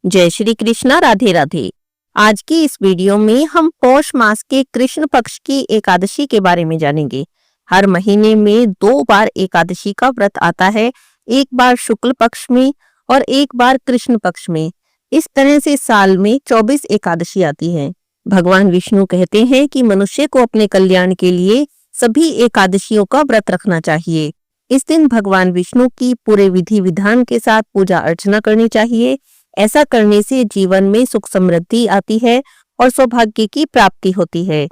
जय श्री कृष्णा। राधे राधे। आज की इस वीडियो में हम पौष मास के कृष्ण पक्ष की एकादशी के बारे में जानेंगे। हर महीने में 2 बार एकादशी का व्रत आता है, एक बार शुक्ल पक्ष में और एक बार कृष्ण पक्ष में। इस तरह से साल में 24 एकादशी आती है। भगवान विष्णु कहते हैं कि मनुष्य को अपने कल्याण के लिए सभी एकादशियों का व्रत रखना चाहिए। इस दिन भगवान विष्णु की पूरे विधि विधान के साथ पूजा अर्चना करनी चाहिए। ऐसा करने से जीवन में सुख समृद्धि आती है और सौभाग्य की प्राप्ति होती है।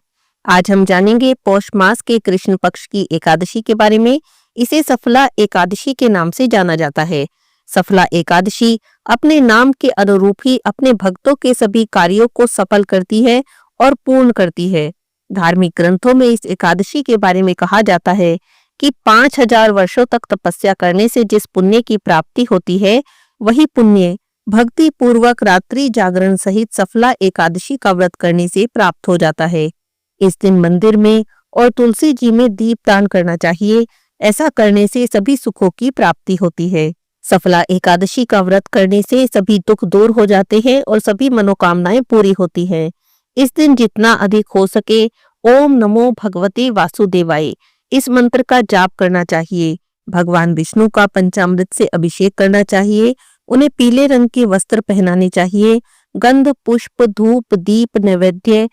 आज हम जानेंगे पौष मास के कृष्ण पक्ष की एकादशी के बारे में। इसे सफला एकादशी के नाम से जाना जाता है। सफला एकादशी अपने नाम के अनुरूप ही अपने भक्तों के सभी कार्यों को सफल करती है और पूर्ण करती है। धार्मिक ग्रंथों में इस एकादशी के बारे में कहा जाता है कि 5000 वर्षों तक तपस्या करने से जिस पुण्य की प्राप्ति होती है, वही पुण्य भक्ति पूर्वक रात्रि जागरण सहित सफला एकादशी का व्रत करने से प्राप्त हो जाता है। इस दिन मंदिर में और तुलसी जी में दीपदान करना चाहिए। ऐसा करने से सभी सुखों की प्राप्ति होती है। सफला एकादशी का व्रत करने से सभी दुख दूर हो जाते हैं और सभी मनोकामनाएं पूरी होती हैं। इस दिन जितना अधिक हो सके ओम नमो भगवते वासुदेवाय इस मंत्र का जाप करना चाहिए। भगवान विष्णु का पंचामृत से अभिषेक करना चाहिए। उन्हें पीले रंग के वस्त्र पहनाने चाहिए। गंध, पुष्प, धूप, दीप, नैवेद्य,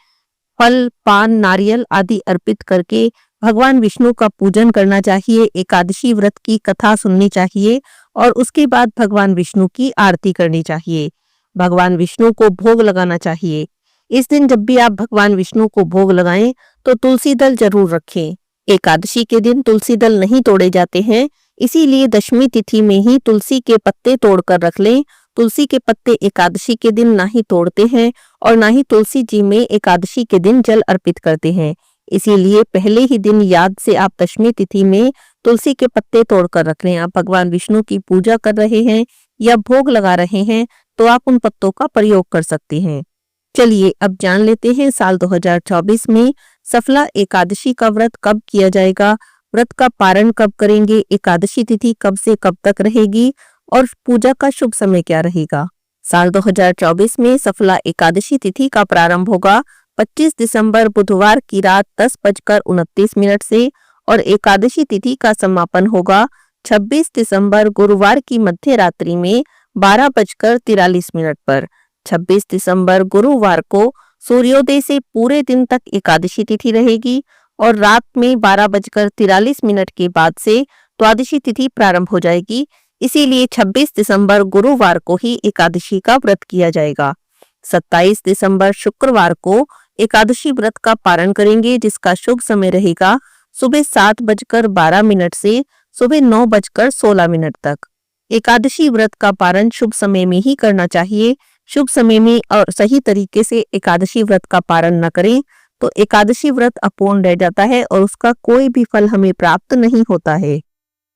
फल, पान, नारियल आदि अर्पित करके भगवान विष्णु का पूजन करना चाहिए। एकादशी व्रत की कथा सुननी चाहिए और उसके बाद भगवान विष्णु की आरती करनी चाहिए। भगवान विष्णु को भोग लगाना चाहिए। इस दिन जब भी आप भगवान विष्णु को भोग लगाएं तो तुलसी दल जरूर रखें। एकादशी के दिन तुलसी दल नहीं तोड़े जाते हैं, इसीलिए दशमी तिथि में ही तुलसी के पत्ते तोड़कर रख लें। तुलसी के पत्ते एकादशी के दिन ना ही तोड़ते हैं और ना ही तुलसी जी में एकादशी के दिन जल अर्पित करते हैं। इसीलिए पहले ही दिन याद से आप दशमी तिथि में तुलसी के पत्ते तोड़कर रख लें। आप भगवान विष्णु की पूजा कर रहे हैं या भोग लगा रहे हैं तो आप उन पत्तों का प्रयोग कर सकते हैं। चलिए अब जान लेते हैं साल 2024 में सफला एकादशी का व्रत कब किया जाएगा, व्रत का पारण कब करेंगे, एकादशी तिथि कब से कब तक रहेगी और पूजा का शुभ समय क्या रहेगा। साल 2024 में सफला एकादशी तिथि का प्रारंभ होगा 25 दिसंबर बुधवार की रात 10:29 से और एकादशी तिथि का समापन होगा 26 दिसंबर गुरुवार की मध्य रात्रि में 12:43 पर। 26 दिसंबर गुरुवार को सूर्योदय से पूरे दिन तक एकादशी तिथि रहेगी और रात में 12:43 के बाद से द्वादशी तिथि प्रारंभ हो जाएगी। इसीलिए 26 दिसंबर गुरुवार को ही एकादशी का व्रत किया जाएगा। 27 दिसंबर शुक्रवार को एकादशी व्रत का पारण करेंगे, जिसका शुभ समय रहेगा सुबह 7:12 से सुबह 9:16 तक। एकादशी व्रत का पारण शुभ समय में ही करना चाहिए। शुभ समय में और सही तरीके से एकादशी व्रत का पारण न करें तो एकादशी व्रत अपूर्ण रह जाता है और उसका कोई भी फल हमें प्राप्त नहीं होता है।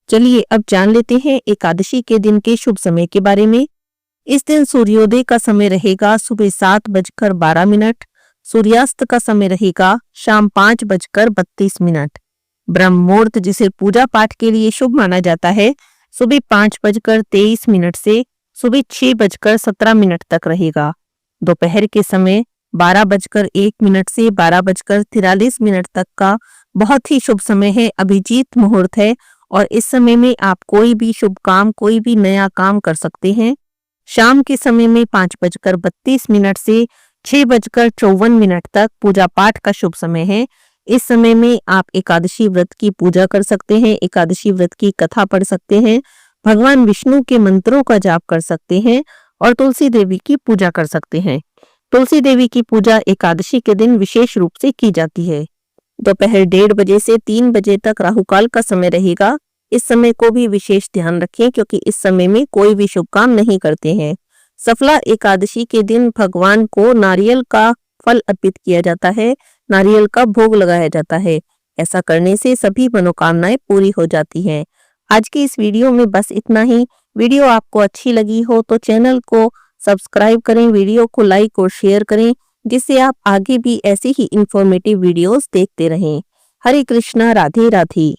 चलिए अब जान लेते हैं एकादशी के दिन के शुभ समय के बारे में। इस दिन सूर्योदय का समय रहेगा सुबह 7:12। सूर्यास्त का समय रहेगा शाम 5:32। ब्रह्म मुहूर्त जिसे पूजा पाठ के लिए शुभ माना जाता है सुबह 5:23 से सुबह 6:17 तक रहेगा। दोपहर के समय 12:01 से 12:43 तक का बहुत ही शुभ समय है, अभिजीत मुहूर्त है और इस समय में आप कोई भी शुभ काम, कोई भी नया काम कर सकते हैं। शाम के समय में 5:32 से 6:54 तक पूजा पाठ का शुभ समय है। इस समय में आप एकादशी व्रत की पूजा कर सकते हैं, एकादशी व्रत की कथा पढ़ सकते हैं, भगवान विष्णु के मंत्रों का जाप कर सकते हैं और तुलसी देवी की पूजा कर सकते हैं। तुलसी देवी की पूजा एकादशी के दिन विशेष रूप से की जाती है। दोपहर 1:30 से 3 बजे तक राहुकाल का समय रहेगा। इस समय को भी विशेष ध्यान रखें क्योंकि इस समय में कोई भी शुभ काम नहीं करते हैं। सफला एकादशी के दिन भगवान को नारियल का फल अर्पित किया जाता है, नारियल का भोग लगाया जाता है। ऐसा करने से सभी मनोकामनाएं पूरी हो जाती हैं। आज की इस वीडियो में बस इतना ही। वीडियो आपको अच्छी लगी हो तो चैनल को सब्सक्राइब करें, वीडियो को लाइक और शेयर करें, जिससे आप आगे भी ऐसे ही इंफॉर्मेटिव वीडियोस देखते रहें। हरे कृष्णा। राधे राधे।